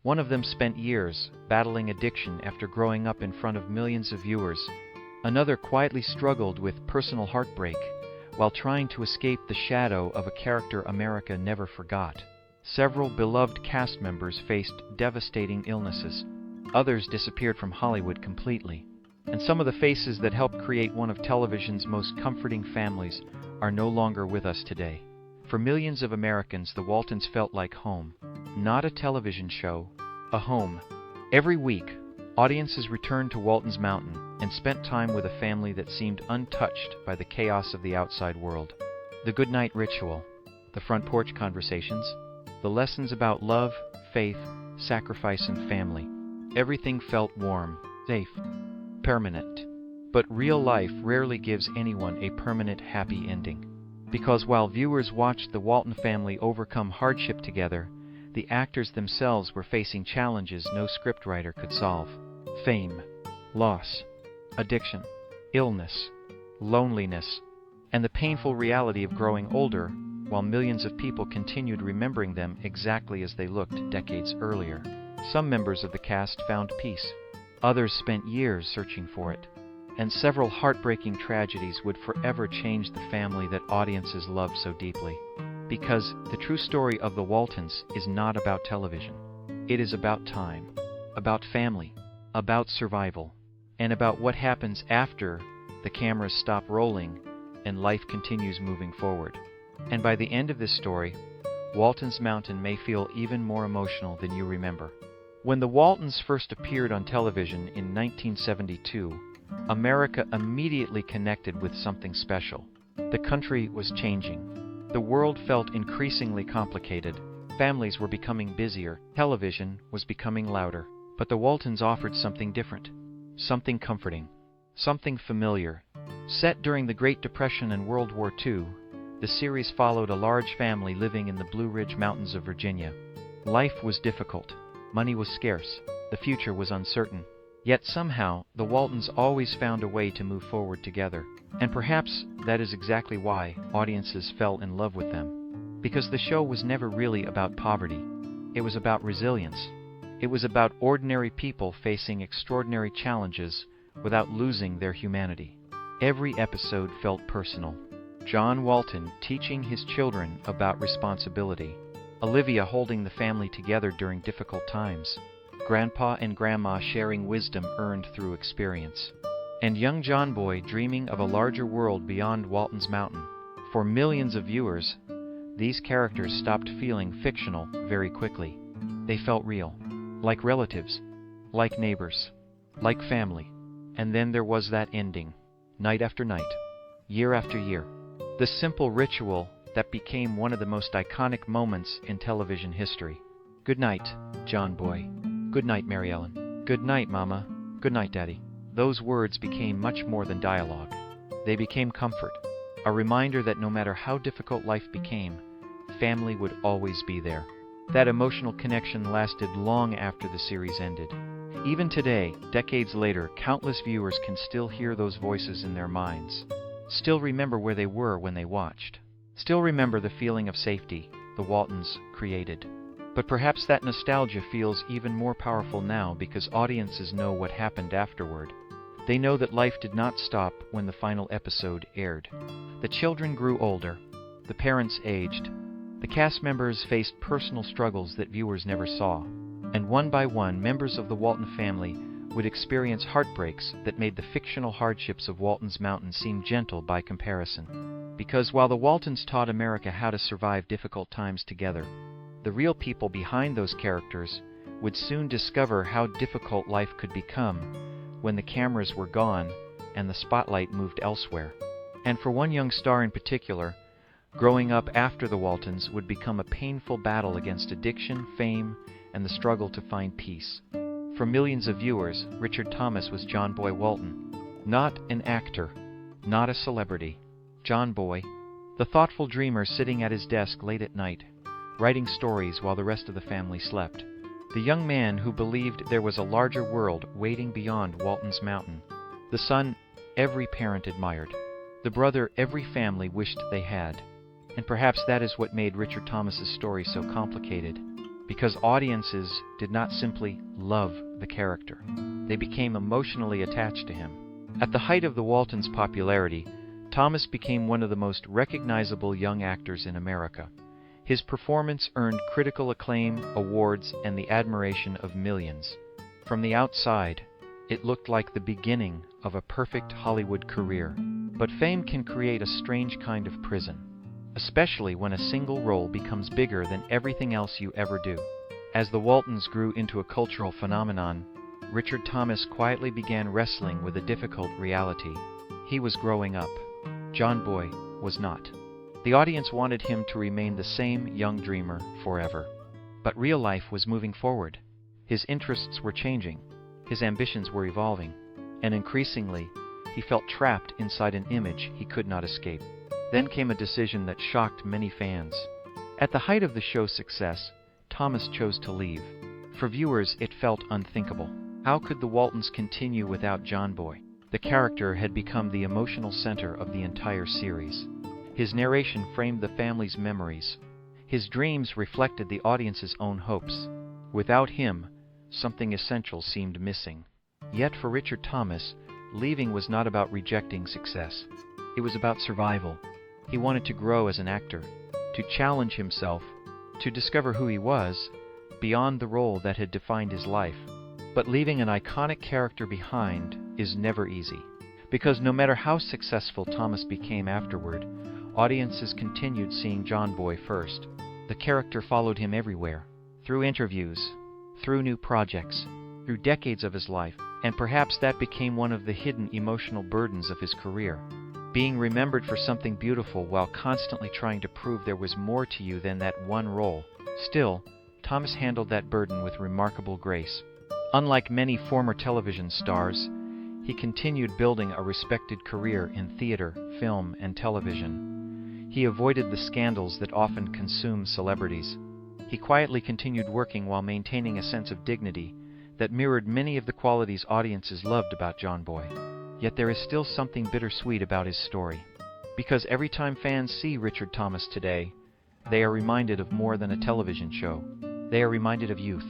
One of them spent years battling addiction after growing up in front of millions of viewers. Another quietly struggled with personal heartbreak while trying to escape the shadow of a character America never forgot. Several beloved cast members faced devastating illnesses. Others disappeared from Hollywood completely. And some of the faces that helped create one of television's most comforting families are no longer with us today. For millions of Americans, the Waltons felt like home. Not a television show, a home. Every week, audiences returned to Walton's Mountain and spent time with a family that seemed untouched by the chaos of the outside world. The goodnight ritual, the front porch conversations, the lessons about love, faith, sacrifice, and family. Everything felt warm, safe, permanent. But real life rarely gives anyone a permanent happy ending. Because while viewers watched the Walton family overcome hardship together, the actors themselves were facing challenges no scriptwriter could solve. Fame, loss, addiction, illness, loneliness, and the painful reality of growing older, while millions of people continued remembering them exactly as they looked decades earlier. Some members of the cast found peace. Others spent years searching for it. And several heartbreaking tragedies would forever change the family that audiences loved so deeply. Because the true story of the Waltons is not about television. It is about time, about family, about survival, and about what happens after the cameras stop rolling and life continues moving forward. And by the end of this story, Walton's Mountain may feel even more emotional than you remember. When the Waltons first appeared on television in 1972, America immediately connected with something special. The country was changing. The world felt increasingly complicated. Families were becoming busier. Television was becoming louder. But the Waltons offered something different, something comforting, something familiar. Set during the Great Depression and World War II, the series followed a large family living in the Blue Ridge Mountains of Virginia. Life was difficult. Money was scarce. The future was uncertain. Yet somehow, the Waltons always found a way to move forward together. And perhaps that is exactly why audiences fell in love with them. Because the show was never really about poverty. It was about resilience. It was about ordinary people facing extraordinary challenges without losing their humanity. Every episode felt personal. John Walton teaching his children about responsibility. Olivia holding the family together during difficult times. Grandpa and Grandma sharing wisdom earned through experience. And young John Boy dreaming of a larger world beyond Walton's Mountain. For millions of viewers, these characters stopped feeling fictional very quickly. They felt real, like relatives, like neighbors, like family. And then there was that ending, night after night, year after year. The simple ritual that became one of the most iconic moments in television history. Good night, John Boy. Good night, Mary Ellen. Good night, Mama. Good night, Daddy. Those words became much more than dialogue. They became comfort, a reminder that no matter how difficult life became, family would always be there. That emotional connection lasted long after the series ended. Even today, decades later, countless viewers can still hear those voices in their minds, still remember where they were when they watched, still remember the feeling of safety the Waltons created. But perhaps that nostalgia feels even more powerful now because audiences know what happened afterward. They know that life did not stop when the final episode aired. The children grew older. The parents aged. The cast members faced personal struggles that viewers never saw. And one by one, members of the Walton family would experience heartbreaks that made the fictional hardships of Walton's Mountain seem gentle by comparison. Because while the Waltons taught America how to survive difficult times together, the real people behind those characters would soon discover how difficult life could become when the cameras were gone and the spotlight moved elsewhere. And for one young star in particular, growing up after the Waltons would become a painful battle against addiction, fame, and the struggle to find peace. For millions of viewers, Richard Thomas was John Boy Walton. Not an actor, not a celebrity. John Boy, the thoughtful dreamer sitting at his desk late at night, writing stories while the rest of the family slept. The young man who believed there was a larger world waiting beyond Walton's Mountain. The son every parent admired. The brother every family wished they had. And perhaps that is what made Richard Thomas's story so complicated. because audiences did not simply love the character. They became emotionally attached to him. At the height of the Waltons' popularity, Thomas became one of the most recognizable young actors in America. His performance earned critical acclaim, awards, and the admiration of millions. From the outside, it looked like the beginning of a perfect Hollywood career. But fame can create a strange kind of prison, especially when a single role becomes bigger than everything else you ever do. As the Waltons grew into a cultural phenomenon, Richard Thomas quietly began wrestling with a difficult reality. He was growing up. John Boy was not. The audience wanted him to remain the same young dreamer forever. But real life was moving forward. His interests were changing. His ambitions were evolving. And increasingly, he felt trapped inside an image he could not escape. Then came a decision that shocked many fans. At the height of the show's success, Thomas chose to leave. For viewers, it felt unthinkable. How could the Waltons continue without John Boy? The character had become the emotional center of the entire series. His narration framed the family's memories. His dreams reflected the audience's own hopes. Without him, something essential seemed missing. Yet for Richard Thomas, leaving was not about rejecting success. It was about survival. He wanted to grow as an actor, to challenge himself, to discover who he was, beyond the role that had defined his life. But leaving an iconic character behind is never easy, because no matter how successful Thomas became afterward, audiences continued seeing John Boy first. The character followed him everywhere, through interviews, through new projects, through decades of his life, and perhaps that became one of the hidden emotional burdens of his career. Being remembered for something beautiful while constantly trying to prove there was more to you than that one role. Still, Thomas handled that burden with remarkable grace. Unlike many former television stars, he continued building a respected career in theater, film, and television. He avoided the scandals that often consume celebrities. He quietly continued working while maintaining a sense of dignity that mirrored many of the qualities audiences loved about John Boy. Yet there is still something bittersweet about his story. Because every time fans see Richard Thomas today, they are reminded of more than a television show. They are reminded of youth,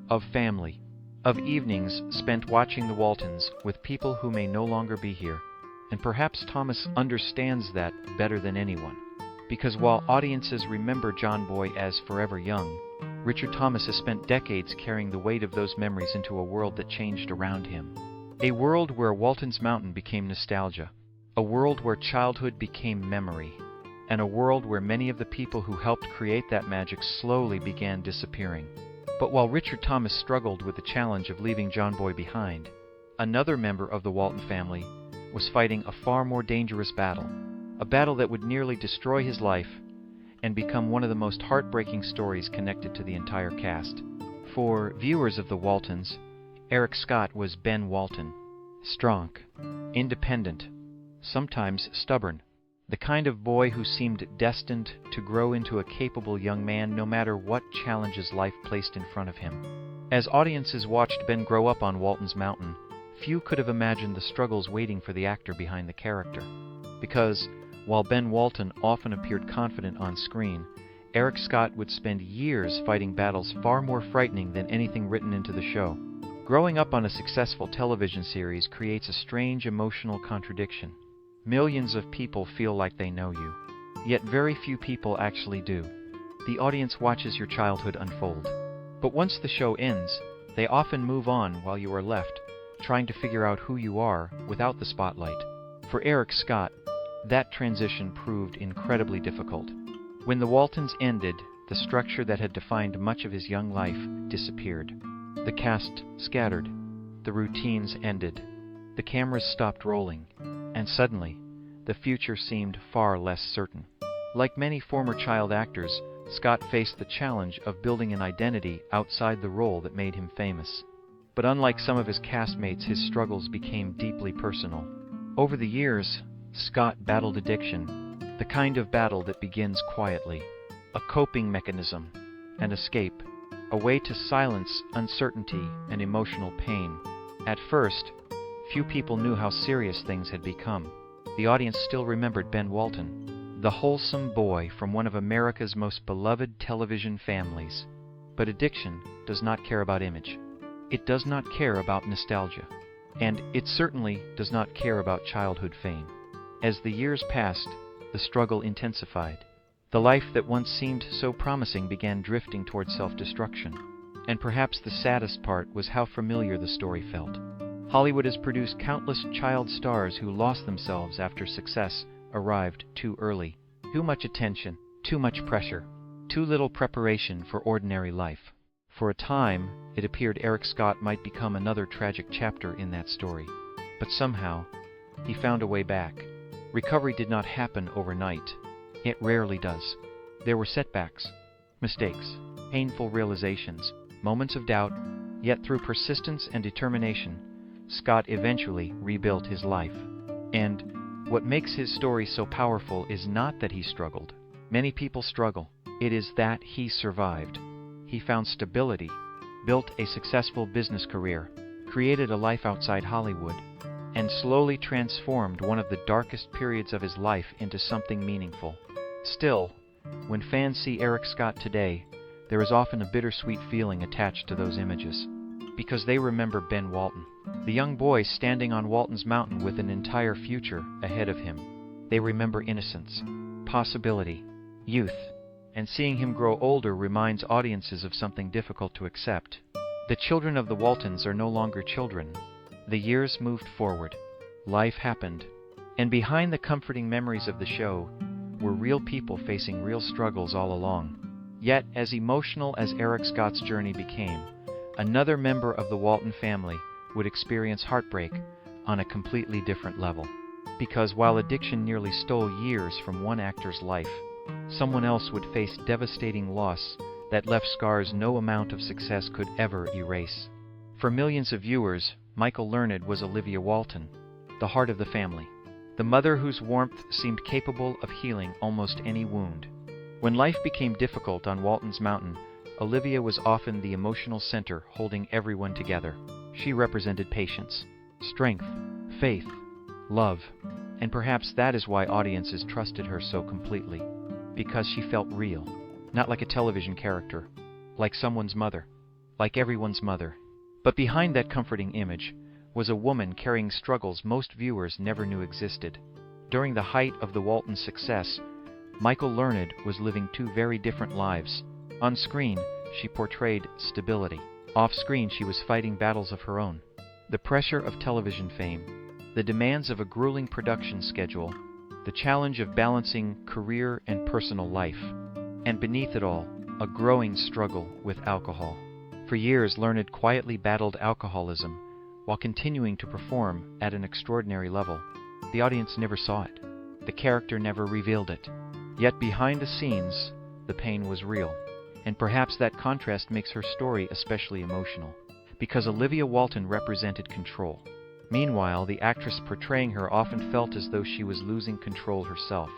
of family, of evenings spent watching the Waltons with people who may no longer be here. And perhaps Thomas understands that better than anyone. Because while audiences remember John Boy as forever young, Richard Thomas has spent decades carrying the weight of those memories into a world that changed around him. A world where Walton's Mountain became nostalgia, a world where childhood became memory, and a world where many of the people who helped create that magic slowly began disappearing. But while Richard Thomas struggled with the challenge of leaving John Boy behind, another member of the Walton family was fighting a far more dangerous battle, a battle that would nearly destroy his life and become one of the most heartbreaking stories connected to the entire cast. For viewers of the Waltons, Eric Scott was Ben Walton, strong, independent, sometimes stubborn, the kind of boy who seemed destined to grow into a capable young man no matter what challenges life placed in front of him. As audiences watched Ben grow up on Walton's Mountain, few could have imagined the struggles waiting for the actor behind the character. Because, while Ben Walton often appeared confident on screen, Eric Scott would spend years fighting battles far more frightening than anything written into the show. Growing up on a successful television series creates a strange emotional contradiction. Millions of people feel like they know you, yet very few people actually do. The audience watches your childhood unfold. But once the show ends, they often move on while you are left, trying to figure out who you are without the spotlight. For Eric Scott, that transition proved incredibly difficult. When the Waltons ended, the structure that had defined much of his young life disappeared. The cast scattered. The routines ended. The cameras stopped rolling. And suddenly, the future seemed far less certain. Like many former child actors, Scott faced the challenge of building an identity outside the role that made him famous. But unlike some of his castmates, his struggles became deeply personal. Over the years, Scott battled addiction, the kind of battle that begins quietly, a coping mechanism, an escape, a way to silence uncertainty and emotional pain. At first, few people knew how serious things had become. The audience still remembered Ben Walton, the wholesome boy from one of America's most beloved television families. But addiction does not care about image. It does not care about nostalgia. And it certainly does not care about childhood fame. As the years passed, the struggle intensified. The life that once seemed so promising began drifting toward self-destruction. And perhaps the saddest part was how familiar the story felt. Hollywood has produced countless child stars who lost themselves after success arrived too early. Too much attention, too much pressure, too little preparation for ordinary life. For a time, it appeared Eric Scott might become another tragic chapter in that story. But somehow, he found a way back. Recovery did not happen overnight. It rarely does. There were setbacks, mistakes, painful realizations, moments of doubt, yet through persistence and determination, Scott eventually rebuilt his life. And what makes his story so powerful is not that he struggled. Many people struggle. It is that he survived. He found stability, built a successful business career, created a life outside Hollywood, and slowly transformed one of the darkest periods of his life into something meaningful. Still, when fans see Eric Scott today, there is often a bittersweet feeling attached to those images, because they remember Ben Walton, the young boy standing on Walton's mountain with an entire future ahead of him. They remember innocence, possibility, youth, and seeing him grow older reminds audiences of something difficult to accept. The children of the Waltons are no longer children. The years moved forward. Life happened. And behind the comforting memories of the show were real people facing real struggles all along. Yet, as emotional as Eric Scott's journey became, another member of the Walton family would experience heartbreak on a completely different level. Because while addiction nearly stole years from one actor's life, someone else would face devastating loss that left scars no amount of success could ever erase. For millions of viewers, Michael Learned was Olivia Walton, the heart of the family, the mother whose warmth seemed capable of healing almost any wound. When life became difficult on Walton's Mountain, Olivia was often the emotional center holding everyone together. She represented patience, strength, faith, love, and perhaps that is why audiences trusted her so completely. Because she felt real, not like a television character, like someone's mother, like everyone's mother. But behind that comforting image was a woman carrying struggles most viewers never knew existed. During the height of the Walton's success, Michael Learned was living two very different lives. On screen, she portrayed stability. Off screen, she was fighting battles of her own. The pressure of television fame, the demands of a grueling production schedule, the challenge of balancing career and personal life, and beneath it all, a growing struggle with alcohol. For years, Learned quietly battled alcoholism while continuing to perform at an extraordinary level. The audience never saw it. The character never revealed it. Yet behind the scenes, the pain was real. And perhaps that contrast makes her story especially emotional, because Olivia Walton represented control. Meanwhile, the actress portraying her often felt as though she was losing control herself.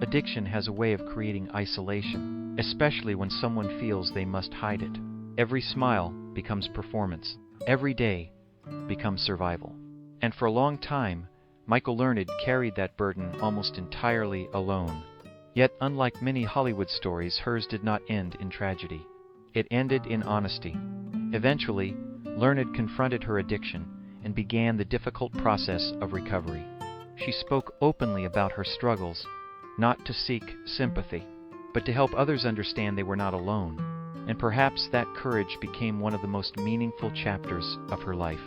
Addiction has a way of creating isolation, especially when someone feels they must hide it. Every smile becomes performance. Every day becomes survival. And for a long time, Michael Learned carried that burden almost entirely alone. Yet, unlike many Hollywood stories, hers did not end in tragedy. It ended in honesty. Eventually, Learned confronted her addiction and began the difficult process of recovery. She spoke openly about her struggles, not to seek sympathy, but to help others understand they were not alone. And perhaps that courage became one of the most meaningful chapters of her life.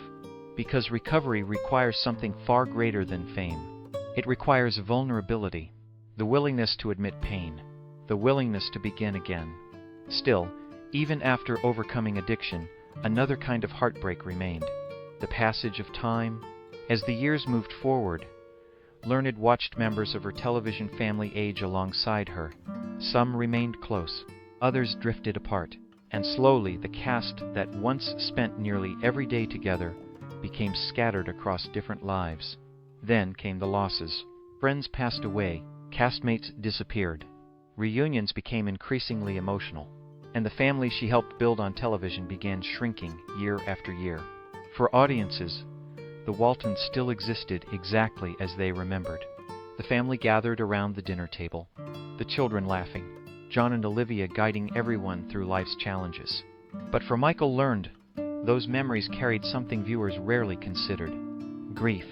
Because recovery requires something far greater than fame. It requires vulnerability, the willingness to admit pain, the willingness to begin again. Still, even after overcoming addiction, another kind of heartbreak remained. The passage of time. As the years moved forward, Learned watched members of her television family age alongside her. Some remained close, others drifted apart, and slowly the cast that once spent nearly every day together became scattered across different lives. Then came the losses. Friends passed away, castmates disappeared. Reunions became increasingly emotional, and the family she helped build on television began shrinking year after year. For audiences, the Waltons still existed exactly as they remembered. The family gathered around the dinner table, the children laughing, John and Olivia guiding everyone through life's challenges. But for Michael Learned, those memories carried something viewers rarely considered: grief,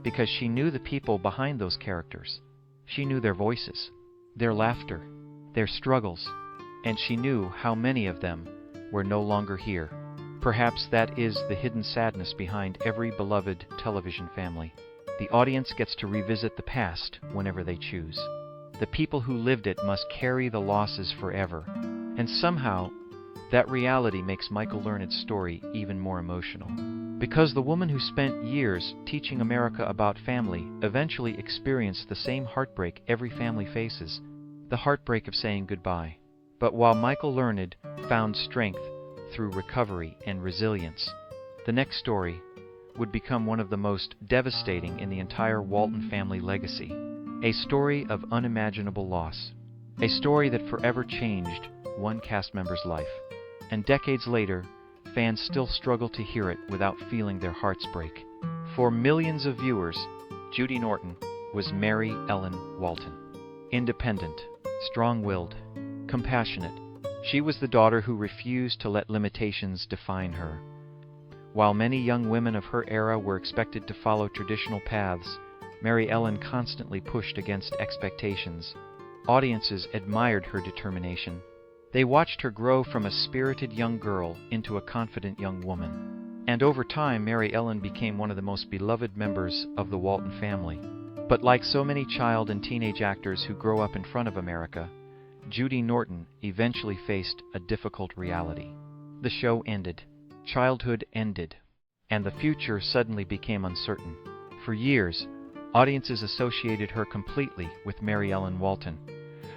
because she knew the people behind those characters. She knew their voices, their laughter, their struggles, and she knew how many of them were no longer here. Perhaps that is the hidden sadness behind every beloved television family. The audience gets to revisit the past whenever they choose. The people who lived it must carry the losses forever. And somehow, that reality makes Michael Learned's story even more emotional. Because the woman who spent years teaching America about family eventually experienced the same heartbreak every family faces, the heartbreak of saying goodbye. But while Michael Learned found strength through recovery and resilience, the next story would become one of the most devastating in the entire Walton family legacy. A story of unimaginable loss. A story that forever changed one cast member's life. And decades later, fans still struggle to hear it without feeling their hearts break. For millions of viewers, Judy Norton was Mary Ellen Walton. Independent, strong-willed, compassionate. She was the daughter who refused to let limitations define her. While many young women of her era were expected to follow traditional paths, Mary Ellen constantly pushed against expectations. Audiences admired her determination. They watched her grow from a spirited young girl into a confident young woman. And over time, Mary Ellen became one of the most beloved members of the Walton family. But like so many child and teenage actors who grow up in front of America, Judy Norton eventually faced a difficult reality. The show ended. Childhood ended. And the future suddenly became uncertain. For years, audiences associated her completely with Mary Ellen Walton.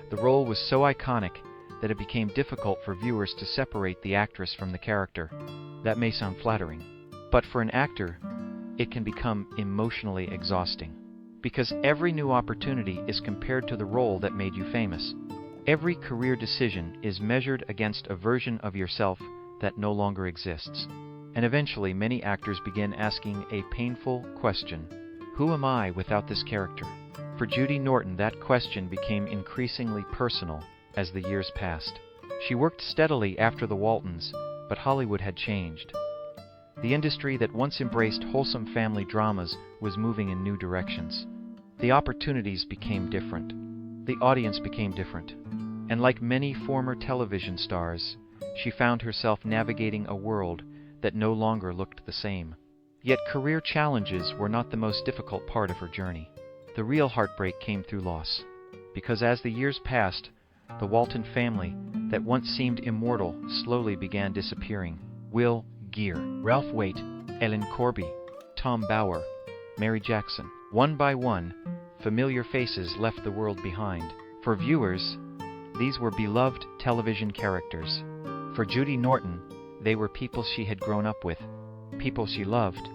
The role was so iconic that it became difficult for viewers to separate the actress from the character. That may sound flattering, but for an actor, it can become emotionally exhausting. Because every new opportunity is compared to the role that made you famous. Every career decision is measured against a version of yourself that no longer exists. And eventually, many actors begin asking a painful question: who am I without this character? For Judy Norton, that question became increasingly personal as the years passed. She worked steadily after the Waltons, but Hollywood had changed. The industry that once embraced wholesome family dramas was moving in new directions. The opportunities became different. The audience became different. And like many former television stars, she found herself navigating a world that no longer looked the same. Yet career challenges were not the most difficult part of her journey. The real heartbreak came through loss. Because as the years passed, the Walton family, that once seemed immortal, slowly began disappearing. Will Geer, Ralph Waite, Ellen Corby, Tom Bauer, Mary Jackson. One by one, familiar faces left the world behind. For viewers, these were beloved television characters. For Judy Norton, they were people she had grown up with, people she loved,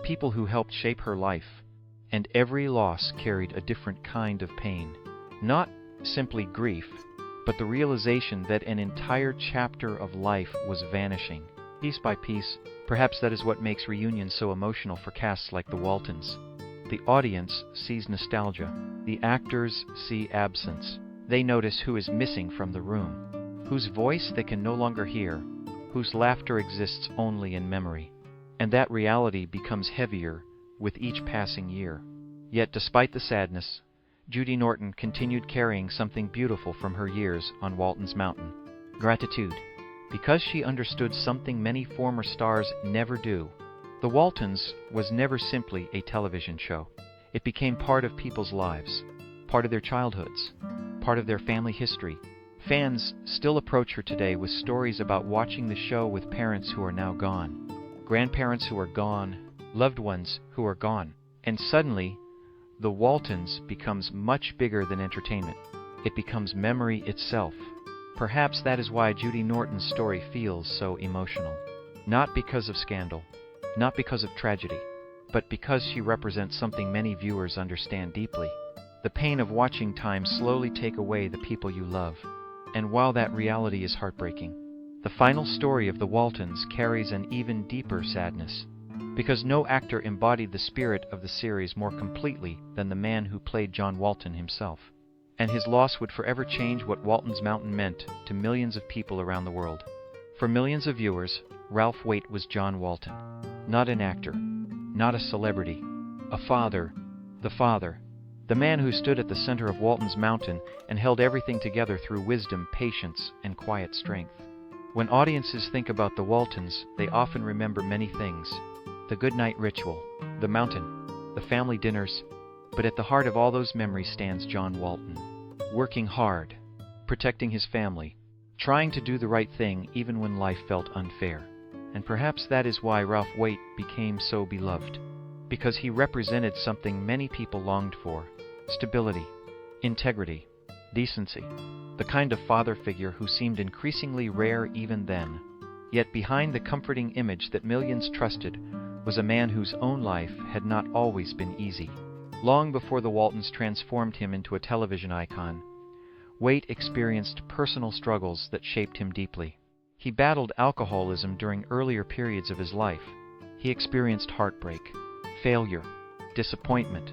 people who helped shape her life. And every loss carried a different kind of pain. Not simply grief, but the realization that an entire chapter of life was vanishing, piece by piece. Perhaps that is what makes reunions so emotional for casts like the Waltons. The audience sees nostalgia. The actors see absence. They notice who is missing from the room, whose voice they can no longer hear, whose laughter exists only in memory. And that reality becomes heavier with each passing year. Yet despite the sadness, Judy Norton continued carrying something beautiful from her years on Walton's Mountain: gratitude. Because she understood something many former stars never do. The Waltons was never simply a television show. It became part of people's lives, part of their childhoods, part of their family history. Fans still approach her today with stories about watching the show with parents who are now gone, grandparents who are gone, loved ones who are gone. And suddenly, the Waltons becomes much bigger than entertainment. It becomes memory itself. Perhaps that is why Judy Norton's story feels so emotional. Not because of scandal, not because of tragedy, but because she represents something many viewers understand deeply: the pain of watching time slowly take away the people you love. And while that reality is heartbreaking, the final story of the Waltons carries an even deeper sadness, because no actor embodied the spirit of the series more completely than the man who played John Walton himself. And his loss would forever change what Walton's Mountain meant to millions of people around the world. For millions of viewers, Ralph Waite was John Walton. Not an actor, not a celebrity, a father, the man who stood at the center of Walton's mountain and held everything together through wisdom, patience, and quiet strength. When audiences think about the Waltons, they often remember many things: the goodnight ritual, the mountain, the family dinners, but at the heart of all those memories stands John Walton, working hard, protecting his family, trying to do the right thing even when life felt unfair. And perhaps that is why Ralph Waite became so beloved, because he represented something many people longed for: stability, integrity, decency, the kind of father figure who seemed increasingly rare even then. Yet behind the comforting image that millions trusted was a man whose own life had not always been easy. Long before the Waltons transformed him into a television icon, Waite experienced personal struggles that shaped him deeply. He battled alcoholism during earlier periods of his life. He experienced heartbreak, failure, disappointment,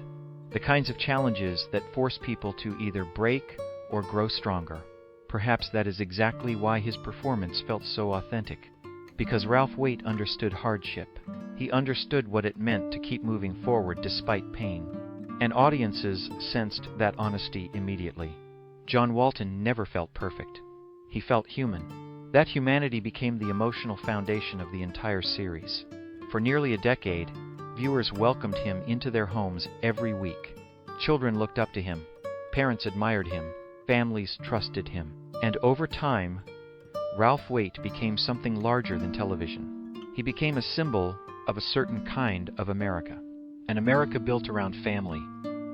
the kinds of challenges that force people to either break or grow stronger. Perhaps that is exactly why his performance felt so authentic. Because Ralph Waite understood hardship. He understood what it meant to keep moving forward despite pain. And audiences sensed that honesty immediately. John Walton never felt perfect. He felt human. That humanity became the emotional foundation of the entire series. For nearly a decade, viewers welcomed him into their homes every week. Children looked up to him. Parents admired him. Families trusted him. And over time, Ralph Waite became something larger than television. He became a symbol of a certain kind of America. An America built around family,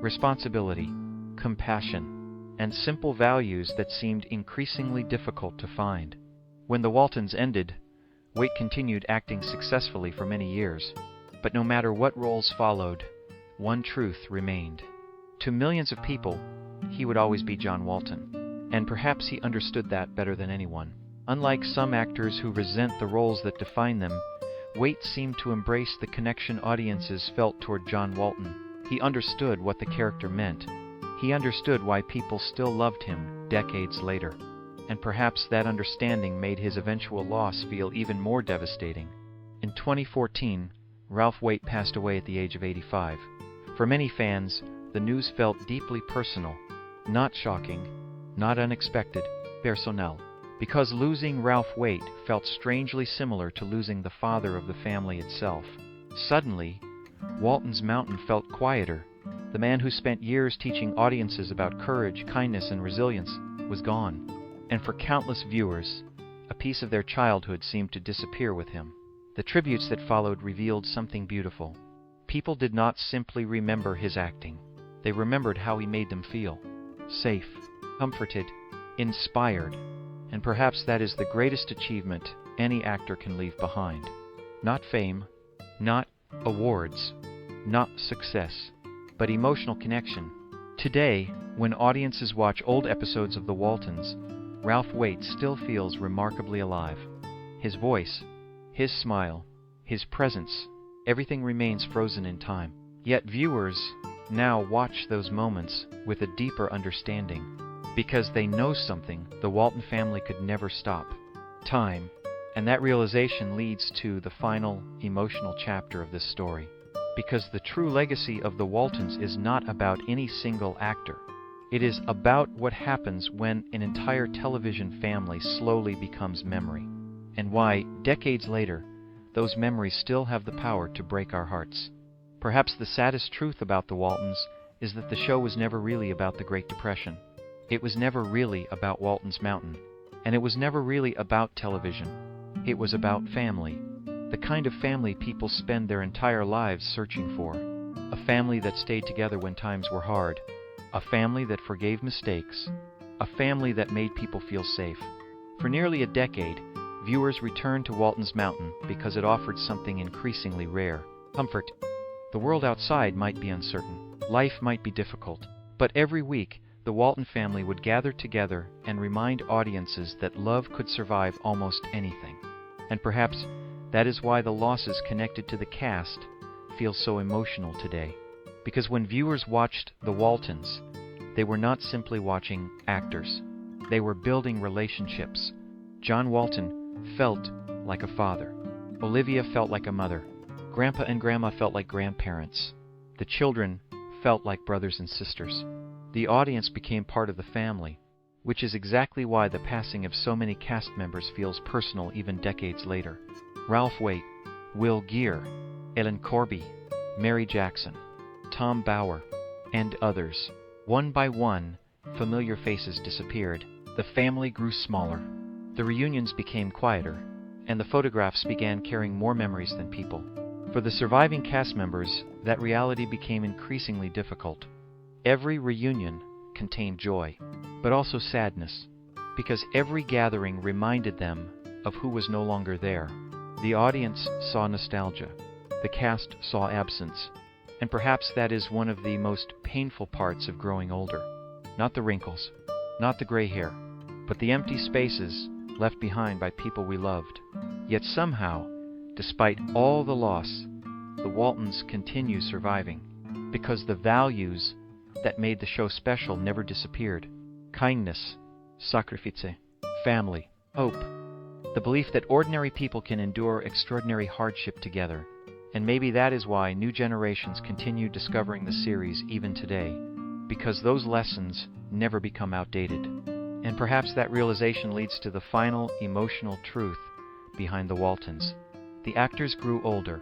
responsibility, compassion, and simple values that seemed increasingly difficult to find. When the Waltons ended, Waite continued acting successfully for many years. But no matter what roles followed, one truth remained. To millions of people, he would always be John Walton. And perhaps he understood that better than anyone. Unlike some actors who resent the roles that define them, Waite seemed to embrace the connection audiences felt toward John Walton. He understood what the character meant. He understood why people still loved him decades later. And perhaps that understanding made his eventual loss feel even more devastating. In 2014, Ralph Waite passed away at the age of 85. For many fans, the news felt deeply personal, not shocking, not unexpected, personnel. Because losing Ralph Waite felt strangely similar to losing the father of the family itself. Suddenly, Walton's mountain felt quieter. The man who spent years teaching audiences about courage, kindness, and resilience was gone. And for countless viewers, a piece of their childhood seemed to disappear with him. The tributes that followed revealed something beautiful. People did not simply remember his acting. They remembered how he made them feel. Safe, comforted, inspired. And perhaps that is the greatest achievement any actor can leave behind. Not fame, not awards, not success, but emotional connection. Today, when audiences watch old episodes of The Waltons, Ralph Waite still feels remarkably alive. His voice, his smile, his presence, everything remains frozen in time. Yet viewers now watch those moments with a deeper understanding. Because they know something the Walton family could never stop: time. And that realization leads to the final emotional chapter of this story. Because the true legacy of the Waltons is not about any single actor. It is about what happens when an entire television family slowly becomes memory. And why, decades later, those memories still have the power to break our hearts. Perhaps the saddest truth about the Waltons is that the show was never really about the Great Depression. It was never really about Walton's Mountain, and it was never really about television. It was about family, the kind of family people spend their entire lives searching for. A family that stayed together when times were hard, a family that forgave mistakes, a family that made people feel safe. For nearly a decade, viewers returned to Walton's Mountain because it offered something increasingly rare: comfort. The world outside might be uncertain, life might be difficult, but every week, the Walton family would gather together and remind audiences that love could survive almost anything. And perhaps that is why the losses connected to the cast feel so emotional today. Because when viewers watched The Waltons, they were not simply watching actors. They were building relationships. John Walton felt like a father. Olivia felt like a mother. Grandpa and Grandma felt like grandparents. The children felt like brothers and sisters. The audience became part of the family, which is exactly why the passing of so many cast members feels personal even decades later. Ralph Waite, Will Geer, Ellen Corby, Mary Jackson, Tom Bower, and others. One by one, familiar faces disappeared. The family grew smaller. The reunions became quieter, and the photographs began carrying more memories than people. For the surviving cast members, that reality became increasingly difficult. Every reunion contained joy, but also sadness, because every gathering reminded them of who was no longer there. The audience saw nostalgia. The cast saw absence. And perhaps that is one of the most painful parts of growing older. Not the wrinkles, not the gray hair, but the empty spaces left behind by people we loved. Yet somehow, despite all the loss, the Waltons continue surviving, because the values that made the show special never disappeared. Kindness, sacrifice, family, hope, the belief that ordinary people can endure extraordinary hardship together. And maybe that is why new generations continue discovering the series even today, because those lessons never become outdated. And perhaps that realization leads to the final emotional truth behind the Waltons. The actors grew older.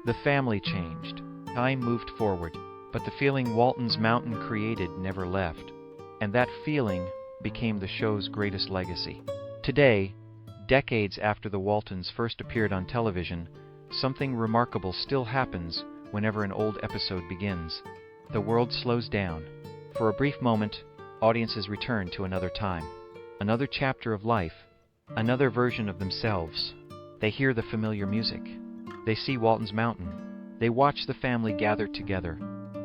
The family changed. Time moved forward. But the feeling Walton's Mountain created never left. And that feeling became the show's greatest legacy. Today, decades after the Waltons first appeared on television, something remarkable still happens whenever an old episode begins. The world slows down. For a brief moment, audiences return to another time, another chapter of life, another version of themselves. They hear the familiar music. They see Walton's Mountain. They watch the family gather together.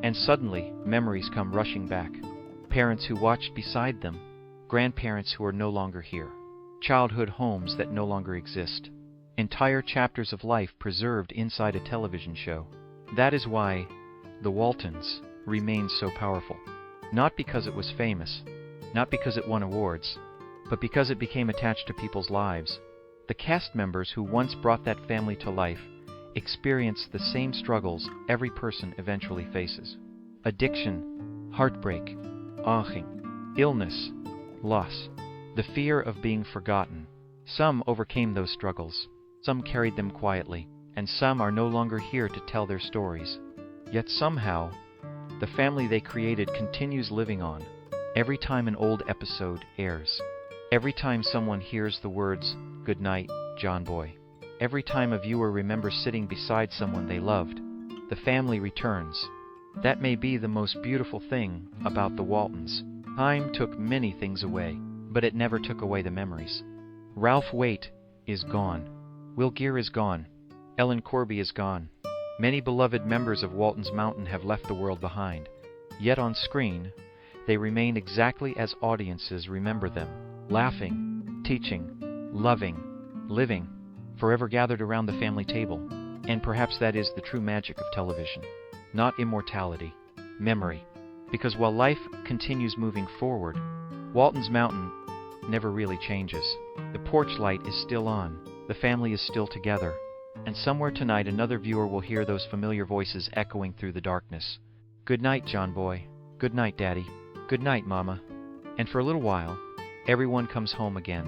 And suddenly, memories come rushing back. Parents who watched beside them, grandparents who are no longer here, childhood homes that no longer exist. Entire chapters of life preserved inside a television show. That is why The Waltons remains so powerful. Not because it was famous, not because it won awards, but because it became attached to people's lives. The cast members who once brought that family to life experienced the same struggles every person eventually faces. Addiction, heartbreak, aging, illness, loss, the fear of being forgotten. Some overcame those struggles. Some carried them quietly, and some are no longer here to tell their stories. Yet somehow, the family they created continues living on. Every time an old episode airs, every time someone hears the words, "Good night, John Boy," every time a viewer remembers sitting beside someone they loved, the family returns. That may be the most beautiful thing about the Waltons. Time took many things away, but it never took away the memories. Ralph Waite is gone. Will Geer is gone. Ellen Corby is gone. Many beloved members of Walton's Mountain have left the world behind. Yet on screen, they remain exactly as audiences remember them, laughing, teaching, loving, living, forever gathered around the family table. And perhaps that is the true magic of television. Not immortality, memory. Because while life continues moving forward, Walton's Mountain never really changes. The porch light is still on. The family is still together. And somewhere tonight another viewer will hear those familiar voices echoing through the darkness. Good night, John Boy. Good night, Daddy. Good night, Mama. And for a little while, everyone comes home again.